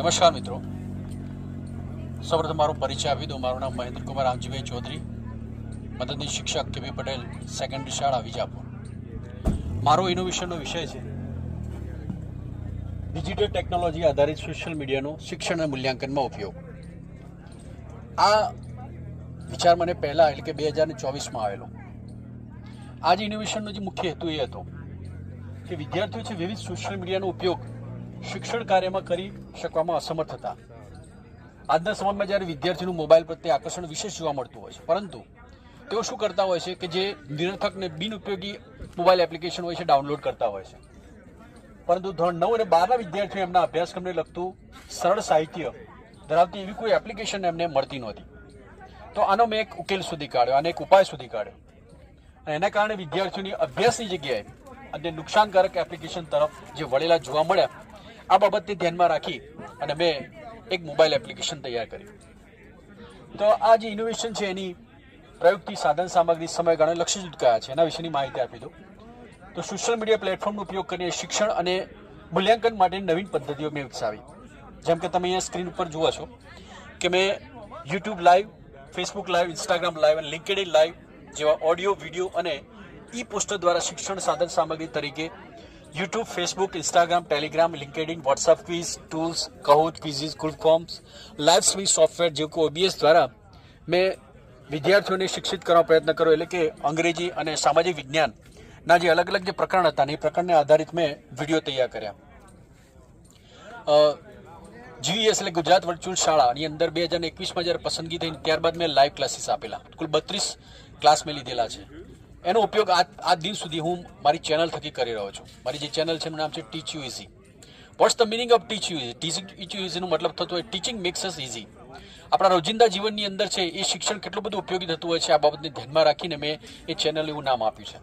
નમસ્કાર મિત્રો, સૌપ્રથમ મારો પરિચય આપી દઉં. મારું નામ મહેન્દ્ર કુમાર રામજીભાઈ ચૌધરી, મદદનીશ શિક્ષક કેબી પટેલ, સેકન્ડરી શાળા વિજાપુર. મારો ઇનોવેશનનો વિષય છે ડિજિટલ ટેકનોલોજી આધારિત સોશિયલ મીડિયાનો શિક્ષણ અને મૂલ્યાંકનમાં ઉપયોગ. આ વિચાર મને પહેલાં એટલે કે 2024માં આવેલો. આ જે ઇનોવેશનનો જે મુખ્ય હેતુ એ હતો કે વિદ્યાર્થીઓ છે વિવિધ સોશિયલ મીડિયાનો ઉપયોગ શિક્ષણ કાર્યમાં કરી શકવામાં અસમર્થ હતા. આજના સમયમાં જ્યારે વિદ્યાર્થીનું મોબાઈલ પ્રત્યે આકર્ષણ વિશેષ જોવા મળતું હોય છે, પરંતુ તેઓ શું કરતા હોય છે કે જે નિરર્થક ને બિનઉપયોગી મોબાઈલ એપ્લિકેશન હોય છે ડાઉનલોડ કરતા હોય છે. પરંતુ ધોરણ 9 અને 12ના વિદ્યાર્થીઓ એમના અભ્યાસક્રમને લગતું સરળ સાહિત્ય ધરાવતી એવી કોઈ એપ્લિકેશન એમને મળતી નહોતી. તો આનો મેં એક ઉકેલ શોધી કાઢ્યો, આને એક ઉપાય શોધી કાઢ્યો, અને એના કારણે વિદ્યાર્થીઓની અભ્યાસની જગ્યાએ અને નુકસાનકારક એપ્લિકેશન તરફ જે વળેલા જોવા મળ્યા, આ બાબતને ધ્યાનમાં રાખી અને મેં એક મોબાઈલ એપ્લિકેશન તૈયાર કરી. તો આ જે ઇનોવેશન છે એની પ્રયુક્તિ, સાધન સામગ્રી, સમયગાળો, લક્ષ્ય જૂથ કયા છે એના વિશેની માહિતી આપી દઉં. તો સોશિયલ મીડિયા પ્લેટફોર્મનો ઉપયોગ કરીને શિક્ષણ અને મૂલ્યાંકન માટેની નવીન પદ્ધતિઓ મેં વિકસાવી. જેમ કે તમે અહીંયા સ્ક્રીન ઉપર જુઓ છો કે મેં YouTube live, Facebook live, Instagram live અને લિંક્ડઇન લાઈવ જેવા ઓડિયો, વિડીયો અને ઈ પોસ્ટર દ્વારા શિક્ષણ સાધન સામગ્રી તરીકે YouTube, Facebook, Instagram, Telegram, LinkedIn, WhatsApp quiz tools, Kahoot, Quizizz, good forms, live streaming software જેવું કે OBS દ્વારા મેં વિદ્યાર્થીઓને શિક્ષિત કરવાનો પ્રયત્ન કર્યો. એટલે કે અંગ્રેજી અને સામાજિક વિજ્ઞાનના જે અલગ અલગ જે પ્રકરણ હતા એ પ્રકરણને આધારિત મેં વિડીયો તૈયાર કર્યા. GVS એટલે ગુજરાત વર્ચ્યુઅલ શાળાની અંદર 2021માં જ્યારે પસંદગી થઈ ત્યારબાદ મેં લાઈવ ક્લાસીસ આપેલા. કુલ 32 ક્લાસ મેં લીધેલા છે. એનો ઉપયોગ આજ દિન સુધી હું મારી ચેનલ થકી કરી રહ્યો છું. મારી જે ચેનલ છે એનું નામ છે teach you easy. What's the meaning of teach you easy? Teach you ઇઝીનો મતલબ થતો હોય ટીચિંગ મેક્સ અસ ઇઝી. આપણા રોજિંદા જીવનની અંદર છે એ શિક્ષણ કેટલું બધું ઉપયોગી થતું હોય છે, આ બાબતને ધ્યાનમાં રાખીને મેં એ ચેનલ એવું નામ આપ્યું છે.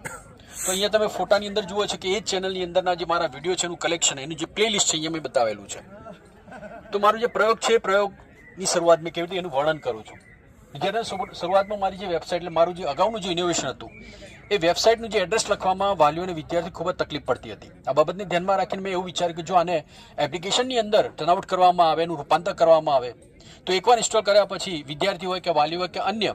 તો અહીંયા તમે ફોટાની અંદર જુઓ છો કે એ જ ચેનલની અંદરના જે મારા વિડીયો છે એનું કલેક્શન, એનું જે પ્લેલિસ્ટ છે અહીંયા મેં બતાવેલું છે. તો મારો જે પ્રયોગ છે, પ્રયોગની શરૂઆત મેં કેવી રીતે એનું વર્ણન કરું છું. જ્યારે શરૂઆતમાં મારી જે વેબસાઇટ, એટલે મારું જે અગાઉનું જે ઇનોવેશન હતું એ વેબસાઇટનું જે એડ્રેસ લખવામાં વાલીઓ અને વિદ્યાર્થી ખૂબ જ તકલીફ પડતી હતી. આ બાબતને ધ્યાનમાં રાખીને મેં એવું વિચાર્યું કે જો આને એપ્લિકેશનની અંદર ટર્નઆઉટ કરવામાં આવે, એનું રૂપાંતર કરવામાં આવે તો એકવાર ઇન્સ્ટોલ કર્યા પછી વિદ્યાર્થી હોય કે વાલી હોય કે અન્ય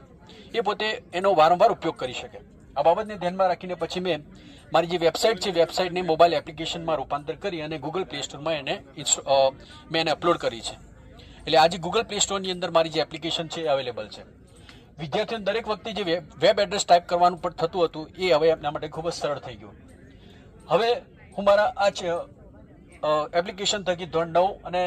એ પોતે એનો વારંવાર ઉપયોગ કરી શકે. આ બાબતને ધ્યાનમાં રાખીને પછી મેં મારી જે વેબસાઇટ છે વેબસાઇટને મોબાઈલ એપ્લિકેશનમાં રૂપાંતર કરી અને ગૂગલ પ્લે સ્ટોરમાં મેં એને અપલોડ કરી છે. એટલે આજે ગૂગલ પ્લે સ્ટોરની અંદર મારી જે એપ્લિકેશન છે એ અવેલેબલ છે. વિદ્યાર્થીઓને દરેક વખતે જે વેબ એડ્રેસ ટાઈપ કરવાનું પણ થતું હતું એ હવે એમના માટે ખૂબ જ સરળ થઈ ગયું. હવે હું મારા આ એપ્લિકેશન થકી ધોરણ 9 અને